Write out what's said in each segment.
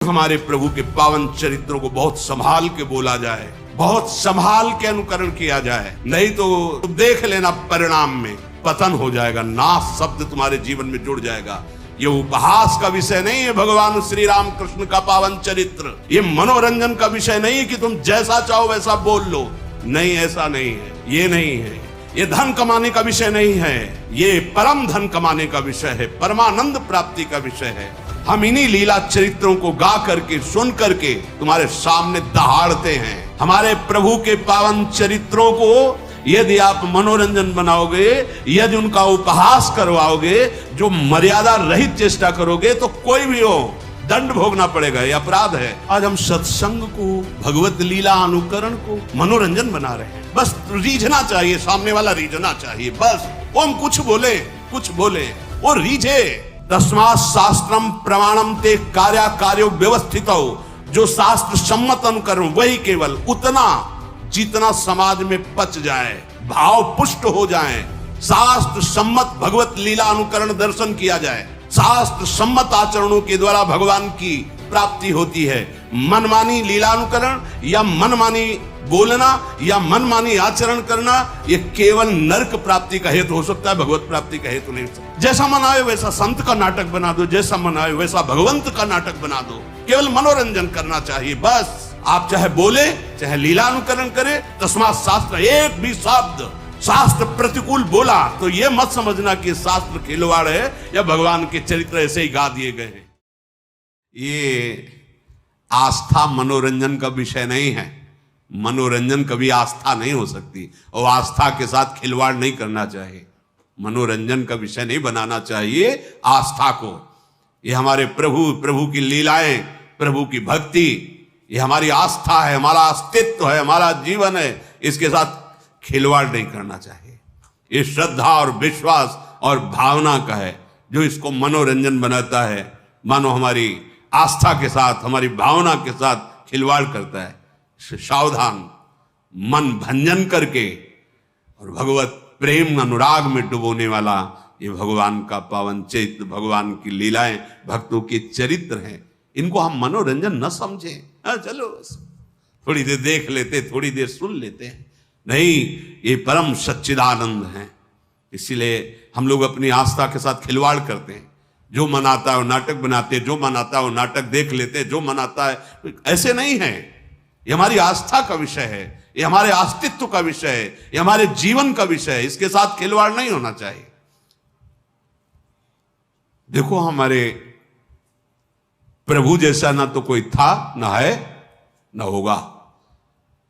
हमारे प्रभु के पावन चरित्रों को बहुत संभाल के बोला जाए, बहुत संभाल के अनुकरण किया जाए, नहीं तो देख लेना परिणाम में पतन हो जाएगा, नाश शब्द तुम्हारे जीवन में जुड़ जाएगा। ये उपहास का विषय नहीं है भगवान श्री राम कृष्ण का पावन चरित्र, ये मनोरंजन का विषय नहीं है कि तुम जैसा चाहो वैसा बोल लो, नहीं, ऐसा नहीं है, ये नहीं है। ये धन कमाने का विषय नहीं है, ये परम धन कमाने का विषय है, परमानंद प्राप्ति का विषय है। हम इन्हीं लीला चरित्रों को गा करके सुन करके तुम्हारे सामने दहाड़ते हैं। हमारे प्रभु के पावन चरित्रों को यदि आप मनोरंजन बनाओगे, यदि उनका उपहास करवाओगे, जो मर्यादा रहित चेष्टा करोगे, तो कोई भी हो दंड भोगना पड़ेगा, ये अपराध है। आज हम सत्संग को, भगवत लीला अनुकरण को मनोरंजन बना रहे हैं। बस रीझना चाहिए, सामने वाला रीझना चाहिए, बस वो हम कुछ बोले वो रीझे। तस्मात् शास्त्रम प्रमाणम ते कार्या कार्यो व्यवस्थित हो, जो शास्त्र सम्मत अनुकरण वही केवल उतना जितना समाज में पच जाए, भाव पुष्ट हो जाए, शास्त्र सम्मत भगवत लीला अनुकरण दर्शन किया जाए, शास्त्र सम्मत आचरणों के द्वारा भगवान की प्राप्ति होती है। मनमानी लीलानुकरण या मनमानी बोलना या मनमानी आचरण करना, ये केवल नरक प्राप्ति का हेतु हो सकता है, भगवत प्राप्ति का हेतु नहीं हो सकता। जैसा मन आए वैसा संत का नाटक बना दो, जैसा मन आए वैसा भगवंत का नाटक बना दो, केवल मनोरंजन करना चाहिए बस। आप चाहे बोले चाहे लीलानुकरण करे, तस्मात् शास्त्र, एक भी शब्द शास्त्र प्रतिकूल बोला तो ये मत समझना कि शास्त्र खिलवाड़ है या भगवान के चरित्र ऐसे ही गा दिए गए हैं। ये आस्था मनोरंजन का विषय नहीं है, मनोरंजन कभी आस्था नहीं हो सकती, और आस्था के साथ खिलवाड़ नहीं करना चाहिए। मनोरंजन का विषय नहीं बनाना चाहिए आस्था को। ये हमारे प्रभु की लीलाएं, प्रभु की भक्ति, ये हमारी आस्था है, हमारा अस्तित्व है, हमारा जीवन है, इसके साथ खिलवाड़ नहीं करना चाहिए। ये श्रद्धा और विश्वास और भावना का है, जो इसको मनोरंजन बनाता है, मानो हमारी आस्था के साथ, हमारी भावना के साथ खिलवाड़ करता है। सावधान, मन भंजन करके और भगवत प्रेम अनुराग में डुबोने वाला ये भगवान का पावन चरित्र, भगवान की लीलाएं, भक्तों के चरित्र हैं। इनको हम मनोरंजन न समझें, चलो थोड़ी देर देख लेते, थोड़ी देर सुन लेते हैं, नहीं, ये परम सच्चिदानंद है। इसीलिए हम लोग अपनी आस्था के साथ खिलवाड़ करते हैं। जो मन आता है वो नाटक बनाते, जो मन आता है वो नाटक देख लेते, जो मन आता है, ऐसे नहीं है। ये हमारी आस्था का विषय है, ये हमारे अस्तित्व का विषय है, ये हमारे जीवन का विषय है, इसके साथ खिलवाड़ नहीं होना चाहिए। देखो, हमारे प्रभु जैसा ना तो कोई था, ना है, ना होगा।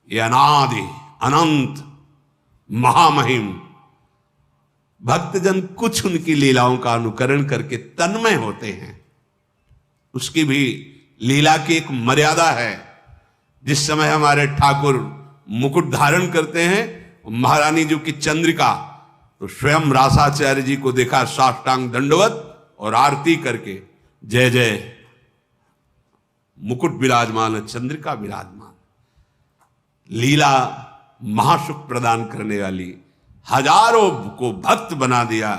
ये अनादि अनंत महामहिम भक्तजन कुछ उनकी लीलाओं का अनुकरण करके तन्मय होते हैं। उसकी भी लीला की एक मर्यादा है। जिस समय हमारे ठाकुर मुकुट धारण करते हैं, महारानी जी की चंद्रिका, तो स्वयं रासाचार्य जी को देखा साष्टांग दंडवत और आरती करके, जय जय, मुकुट विराजमान, चंद्रिका विराजमान। लीला महासुख प्रदान करने वाली, हजारों को भक्त बना दिया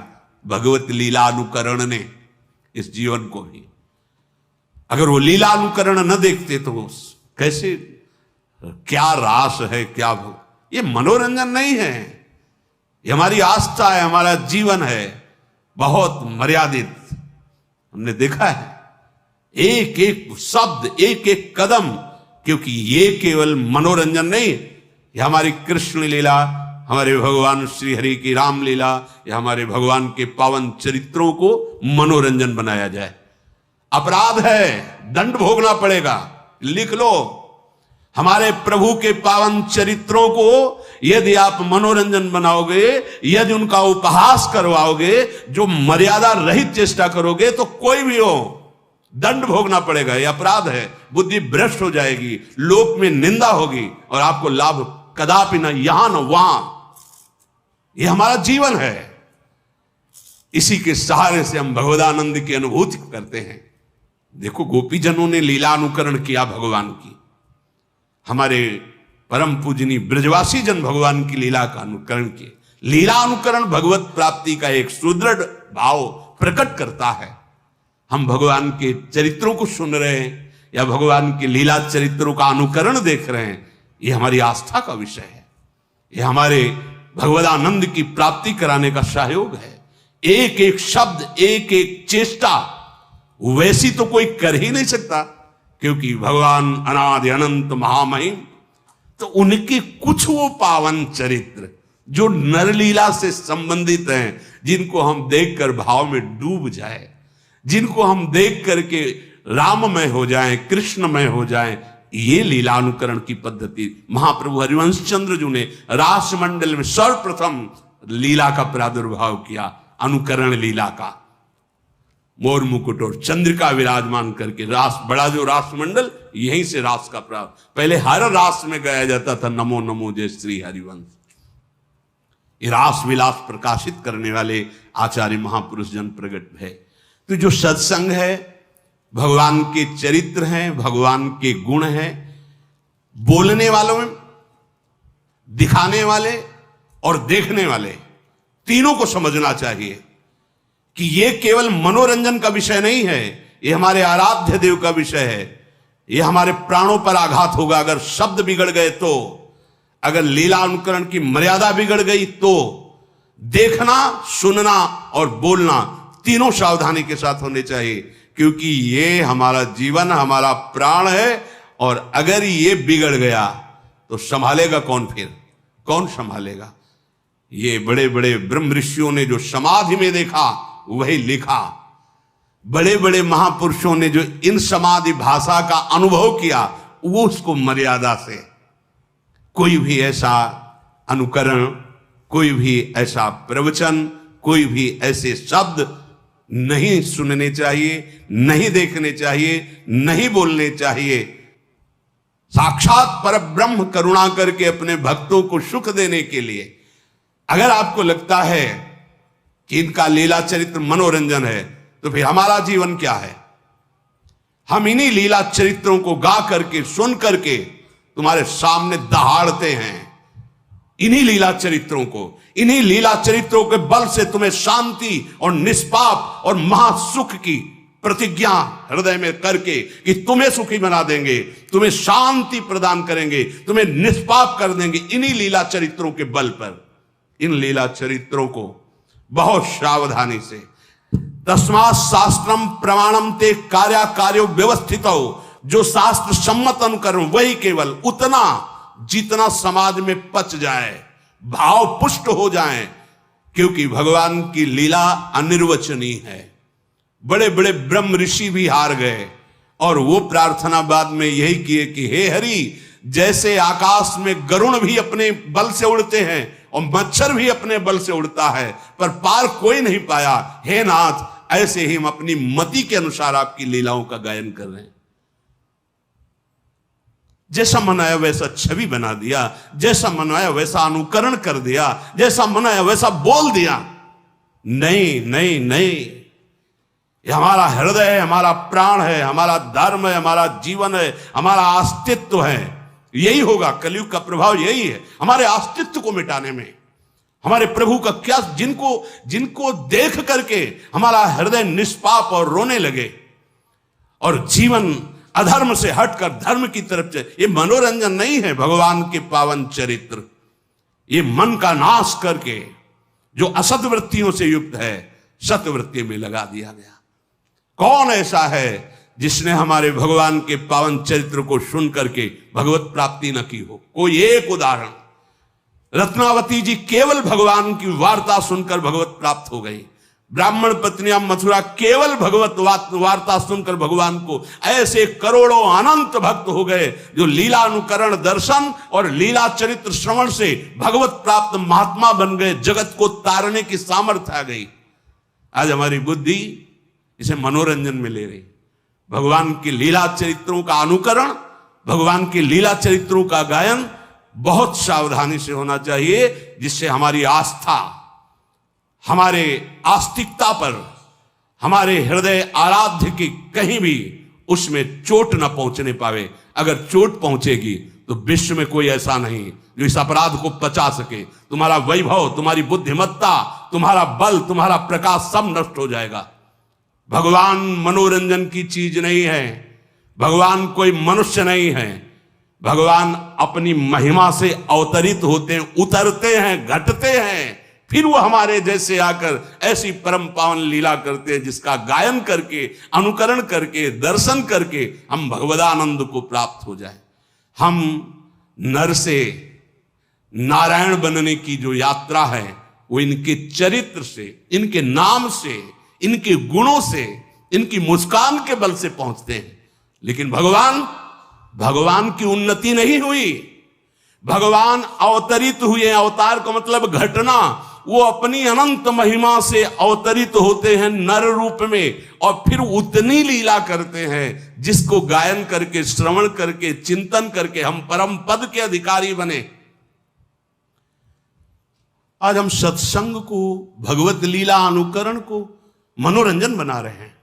भगवत लीला अनुकरण ने इस जीवन को भी। अगर वो लीला अनुकरण न देखते तो कैसे, क्या रास है, क्या ये मनोरंजन नहीं है, ये हमारी आस्था है, हमारा जीवन है, बहुत मर्यादित। हमने देखा है एक एक शब्द, एक एक कदम, क्योंकि ये केवल मनोरंजन नहीं, ये हमारी कृष्ण लीला, हमारे भगवान श्री हरि की रामलीला, या हमारे भगवान के पावन चरित्रों को मनोरंजन बनाया जाए, अपराध है, दंड भोगना पड़ेगा। लिख लो, हमारे प्रभु के पावन चरित्रों को यदि आप मनोरंजन बनाओगे, यदि उनका उपहास करवाओगे, जो मर्यादा रहित चेष्टा करोगे, तो कोई भी हो दंड भोगना पड़ेगा, यह अपराध है। बुद्धि भ्रष्ट हो जाएगी, लोक में निंदा होगी, और आपको लाभ कदापि न यहां न वहां। यह हमारा जीवन है, इसी के सहारे से हम भगवदानंद की अनुभूति करते हैं। देखो, गोपीजनों ने लीलानुकरण किया भगवान की, हमारे परम पूजनी ब्रजवासी जन भगवान की लीला का अनुकरण किए। लीलानुकरण भगवत प्राप्ति का एक सुदृढ़ भाव प्रकट करता है। हम भगवान के चरित्रों को सुन रहे हैं, या भगवान के लीला चरित्रों का अनुकरण देख रहे हैं, ये हमारी आस्था का विषय है, ये हमारे भगवदानंद की प्राप्ति कराने का सहयोग है। एक एक शब्द, एक एक चेष्टा वैसी तो कोई कर ही नहीं सकता, क्योंकि भगवान अनादि अनंत महामहिम, तो उनके कुछ वो पावन चरित्र जो नरलीला से संबंधित हैं, जिनको हम देखकर भाव में डूब जाए, जिनको हम देख करके राममय हो जाएं, कृष्णमय हो जाएं, ये लीलानुकरण की पद्धति महाप्रभु हरिवंश चंद्र जी ने रास मंडल में सर्वप्रथम लीला का प्रादुर्भाव किया, अनुकरण लीला का। मोर मुकुट और चंद्रिका विराजमान करके रास, बड़ा जो रास मंडल, यहीं से रास का प्रारंभ। पहले हर रास में गाया जाता था नमो नमो जय श्री हरिवंश। ये रास विलास प्रकाशित करने वाले आचार्य महापुरुष जन प्रगट है। तो जो सत्संग है, भगवान के चरित्र हैं, भगवान के गुण हैं, बोलने वालों में, दिखाने वाले और देखने वाले, तीनों को समझना चाहिए कि ये केवल मनोरंजन का विषय नहीं है, ये हमारे आराध्य देव का विषय है। ये हमारे प्राणों पर आघात होगा अगर शब्द बिगड़ गए तो, अगर लीला अनुकरण की मर्यादा बिगड़ गई तो। देखना, सुनना और बोलना तीनों सावधानी के साथ होने चाहिए, क्योंकि ये हमारा जीवन, हमारा प्राण है, और अगर ये बिगड़ गया तो संभालेगा कौन? फिर कौन संभालेगा? ये बड़े बड़े ब्रह्म ऋषियों ने जो समाधि में देखा वही लिखा, बड़े बड़े महापुरुषों ने जो इन समाधि भाषा का अनुभव किया, वो उसको मर्यादा से, कोई भी ऐसा अनुकरण, कोई भी ऐसा प्रवचन, कोई भी ऐसे शब्द नहीं सुनने चाहिए, नहीं देखने चाहिए, नहीं बोलने चाहिए। साक्षात परब्रह्म करुणा करके अपने भक्तों को सुख देने के लिए, अगर आपको लगता है कि इनका लीला चरित्र मनोरंजन है, तो फिर हमारा जीवन क्या है? हम इन्हीं लीला चरित्रों को गा करके, सुन करके तुम्हारे सामने दहाड़ते हैं। इन्हीं लीला चरित्रों को, इन्हीं लीला चरित्रों के बल से तुम्हें शांति और निष्पाप और महासुख की प्रतिज्ञा हृदय में करके कि तुम्हें सुखी बना देंगे, तुम्हें शांति प्रदान करेंगे, तुम्हें निष्पाप कर देंगे, इन्हीं लीला चरित्रों के बल पर। इन लीला चरित्रों को बहुत सावधानी से, तस्मात् शास्त्रम प्रमाणम ते कार्या कार्यो व्यवस्थित हो, जो शास्त्र सम्मत अनुकरण वही केवल उतना जितना समाज में पच जाए, भाव पुष्ट हो जाए, क्योंकि भगवान की लीला अनिर्वचनीय है। बड़े बड़े ब्रह्म ऋषि भी हार गए और वो प्रार्थना बाद में यही किए कि हे हरि, जैसे आकाश में गरुण भी अपने बल से उड़ते हैं और मच्छर भी अपने बल से उड़ता है, पर पार कोई नहीं पाया, हे नाथ, ऐसे ही हम अपनी मति के अनुसार आपकी लीलाओं का गायन कर रहे हैं। जैसा मनाया वैसा छवि बना दिया, जैसा मनाया वैसा अनुकरण कर दिया, जैसा मनाया वैसा बोल दिया। नहीं नहीं नहीं, ये हमारा हृदय है, हमारा प्राण है, हमारा धर्म है, हमारा जीवन है, हमारा अस्तित्व है। यही होगा, कलयुग का प्रभाव यही है, हमारे अस्तित्व को मिटाने में। हमारे प्रभु का क्या, जिनको देख करके हमारा हृदय निष्पाप और रोने लगे और जीवन अधर्म से हटकर धर्म की तरफ चले। ये मनोरंजन नहीं है, भगवान के पावन चरित्र। ये मन का नाश करके जो असत वृत्तियों से युक्त है, सतवृत्ति में लगा दिया गया। कौन ऐसा है जिसने हमारे भगवान के पावन चरित्र को सुन करके भगवत प्राप्ति न की हो? कोई एक उदाहरण, रत्नावती जी केवल भगवान की वार्ता सुनकर भगवत प्राप्त हो गई। ब्राह्मण पत्नियां मथुरा केवल भगवत वार्ता सुनकर भगवान को, ऐसे करोड़ों अनंत भक्त हो गए जो लीला अनुकरण दर्शन और लीला चरित्र श्रवण से भगवत प्राप्त महात्मा बन गए, जगत को तारने की सामर्थ्य आ गई। आज हमारी बुद्धि इसे मनोरंजन में ले रही। भगवान की लीला चरित्रों का अनुकरण, भगवान की लीला चरित्रों का गायन बहुत सावधानी से होना चाहिए, जिससे हमारी आस्था, हमारे आस्तिकता पर, हमारे हृदय आराध्य की कहीं भी उसमें चोट न पहुंचने पावे। अगर चोट पहुंचेगी तो विश्व में कोई ऐसा नहीं जो इस अपराध को पचा सके। तुम्हारा वैभव, तुम्हारी बुद्धिमत्ता, तुम्हारा बल, तुम्हारा प्रकाश सब नष्ट हो जाएगा। भगवान मनोरंजन की चीज नहीं है, भगवान कोई मनुष्य नहीं है, भगवान अपनी महिमा से अवतरित होते हैं, उतरते हैं, घटते हैं, फिर वो हमारे जैसे आकर ऐसी परम पावन लीला करते हैं जिसका गायन करके, अनुकरण करके, दर्शन करके हम भगवदानंद को प्राप्त हो जाए। हम नर से नारायण बनने की जो यात्रा है वो इनके चरित्र से, इनके नाम से, इनके गुणों से, इनकी मुस्कान के बल से पहुंचते हैं। लेकिन भगवान की उन्नति नहीं हुई, भगवान अवतरित हुए। अवतार का मतलब घटना। वो अपनी अनंत महिमा से अवतरित होते हैं नर रूप में और फिर उतनी लीला करते हैं जिसको गायन करके, श्रवण करके, चिंतन करके हम परम पद के अधिकारी बने। आज हम सत्संग को, भगवत लीला अनुकरण को मनोरंजन बना रहे हैं।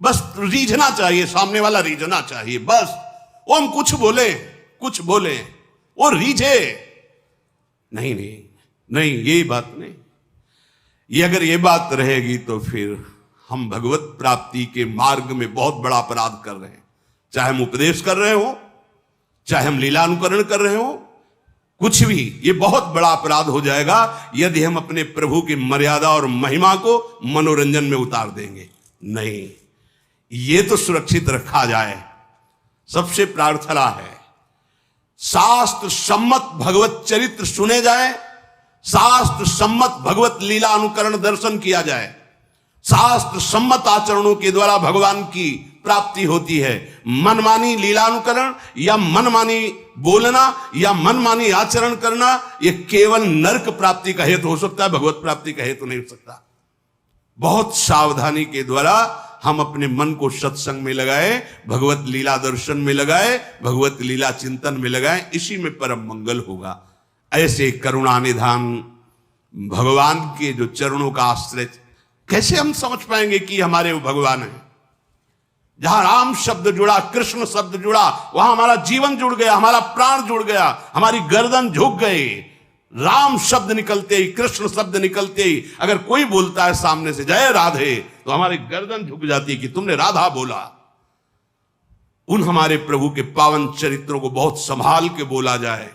बस रीझना चाहिए, सामने वाला रीझना चाहिए, बस वो हम कुछ बोले वो रीझे। नहीं, ये बात नहीं। ये अगर ये बात रहेगी तो फिर हम भगवत प्राप्ति के मार्ग में बहुत बड़ा अपराध कर रहे हैं। चाहे हम उपदेश कर रहे हो, चाहे हम लीला अनुकरण कर रहे हो, कुछ भी, ये बहुत बड़ा अपराध हो जाएगा यदि हम अपने प्रभु की मर्यादा और महिमा को मनोरंजन में उतार देंगे। नहीं, ये तो सुरक्षित रखा जाए। सबसे प्रार्थना है शास्त्र सम्मत भगवत चरित्र सुने जाए, शास्त्र सम्मत भगवत लीला अनुकरण दर्शन किया जाए। शास्त्र सम्मत आचरणों के द्वारा भगवान की प्राप्ति होती है। मनमानी लीलानुकरण या मनमानी बोलना या मनमानी आचरण करना यह केवल नरक प्राप्ति का हेतु हो सकता है, भगवत प्राप्ति का हेतु नहीं हो सकता। बहुत सावधानी के द्वारा हम अपने मन को सत्संग में लगाए, भगवत लीला दर्शन में लगाए, भगवत लीला चिंतन में लगाए, इसी में परम मंगल होगा। ऐसे करुणा निधान भगवान के जो चरणों का आश्रय, कैसे हम समझ पाएंगे कि हमारे वो भगवान है? जहां राम शब्द जुड़ा, कृष्ण शब्द जुड़ा, वहां हमारा जीवन जुड़ गया, हमारा प्राण जुड़ गया, हमारी गर्दन झुक गई। राम शब्द निकलते ही, कृष्ण शब्द निकलते ही अगर कोई बोलता है सामने से जय राधे, तो हमारी गर्दन झुक जाती है कि तुमने राधा बोला। उन हमारे प्रभु के पावन चरित्रों को बहुत संभाल के बोला जाए,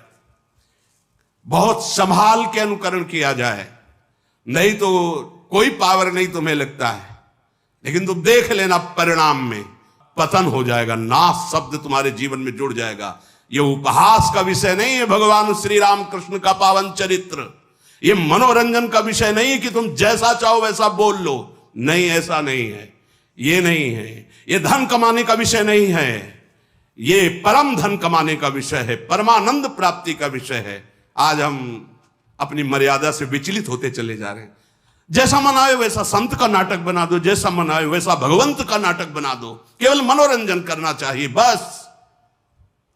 बहुत संभाल के अनुकरण किया जाए, नहीं तो कोई पावर नहीं तुम्हें लगता है, लेकिन तुम देख लेना परिणाम में पतन हो जाएगा, नाश शब्द तुम्हारे जीवन में जुड़ जाएगा। ये उपहास का विषय नहीं है भगवान श्री राम कृष्ण का पावन चरित्र। ये मनोरंजन का विषय नहीं है कि तुम जैसा चाहो वैसा बोल लो, नहीं, ऐसा नहीं है, ये नहीं है। ये धन कमाने का विषय नहीं है, ये परम धन कमाने का विषय है, परमानंद प्राप्ति का विषय है। आज हम अपनी मर्यादा से विचलित होते चले जा रहे हैं। जैसा मन आए वैसा संत का नाटक बना दो, जैसा मन आए वैसा भगवंत का नाटक बना दो, केवल मनोरंजन करना चाहिए बस।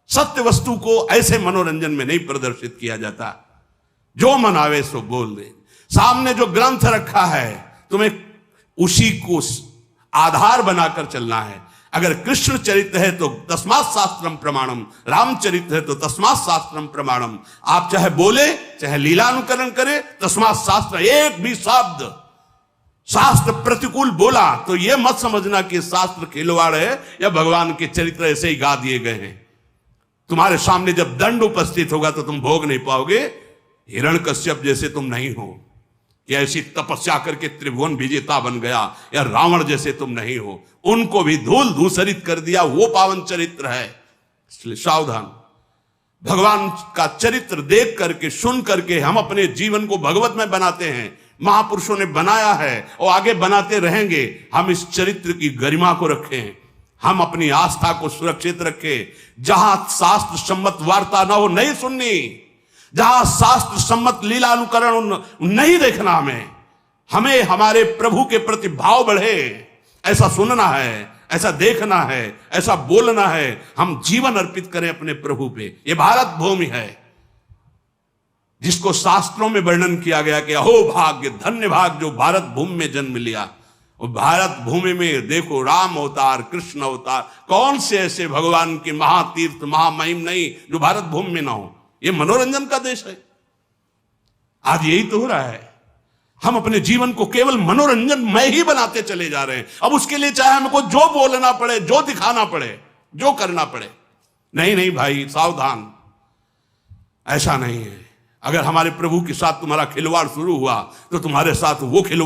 सत्य वस्तु को ऐसे मनोरंजन में नहीं प्रदर्शित किया जाता। जो मन आवे सो बोल दे। सामने जो ग्रंथ रखा है तुम्हें उसी को आधार बनाकर चलना है। अगर कृष्ण चरित्र है तो तस्मात् शास्त्रम प्रमाणम, रामचरित्र है तो तस्मात् शास्त्रम प्रमाणम। आप चाहे बोले चाहे लीलानुकरण करे, तस्मात् शास्त्र, एक भी शब्द शास्त्र प्रतिकूल बोला तो यह मत समझना कि शास्त्र खिलवाड़ है या भगवान के चरित्र ऐसे ही गा दिए गए हैं। तुम्हारे सामने जब दंड उपस्थित होगा तो तुम भोग नहीं पाओगे। हिरण्यकश्यप जैसे तुम नहीं हो, या ऐसी तपस्या करके त्रिभुवन विजेता बन गया, या रावण जैसे तुम नहीं हो, उनको भी धूल धूसरित कर दिया, वो पावन चरित्र है। इसलिए सावधान। भगवान का चरित्र देख करके, सुन करके हम अपने जीवन को भगवत में बनाते हैं। महापुरुषों ने बनाया है और आगे बनाते रहेंगे। हम इस चरित्र की गरिमा को रखें, हम अपनी आस्था को सुरक्षित रखें। जहां शास्त्र सम्मत वार्ता ना हो नहीं सुननी, जहां शास्त्र सम्मत लीला अनुकरण नहीं देखना। हमें हमारे प्रभु के प्रति भाव बढ़े, ऐसा सुनना है, ऐसा देखना है, ऐसा बोलना है। हम जीवन अर्पित करें अपने प्रभु पे। ये भारत भूमि है जिसको शास्त्रों में वर्णन किया गया कि अहो भाग्य, धन्य भाग जो भारत भूमि में जन्म लिया। और भारत भूमि में देखो राम अवतार, कृष्ण अवतार, कौन से ऐसे भगवान के महातीर्थ महामहिम नहीं जो भारत भूमि में ना हो। ये मनोरंजन का देश है। आज यही तो हो रहा है। हम अपने जीवन को केवल मनोरंजन में ही बनाते चले जा रहे हैं। अब उसके लिए चाहे हमको जो बोलना पड़े, जो दिखाना पड़े, जो करना पड़े। नहीं नहीं भाई, सावधान, ऐसा नहीं है। अगर हमारे प्रभु के साथ तुम्हारा खिलवाड़ शुरू हुआ तो तुम्हारे साथ वो खिलवाड़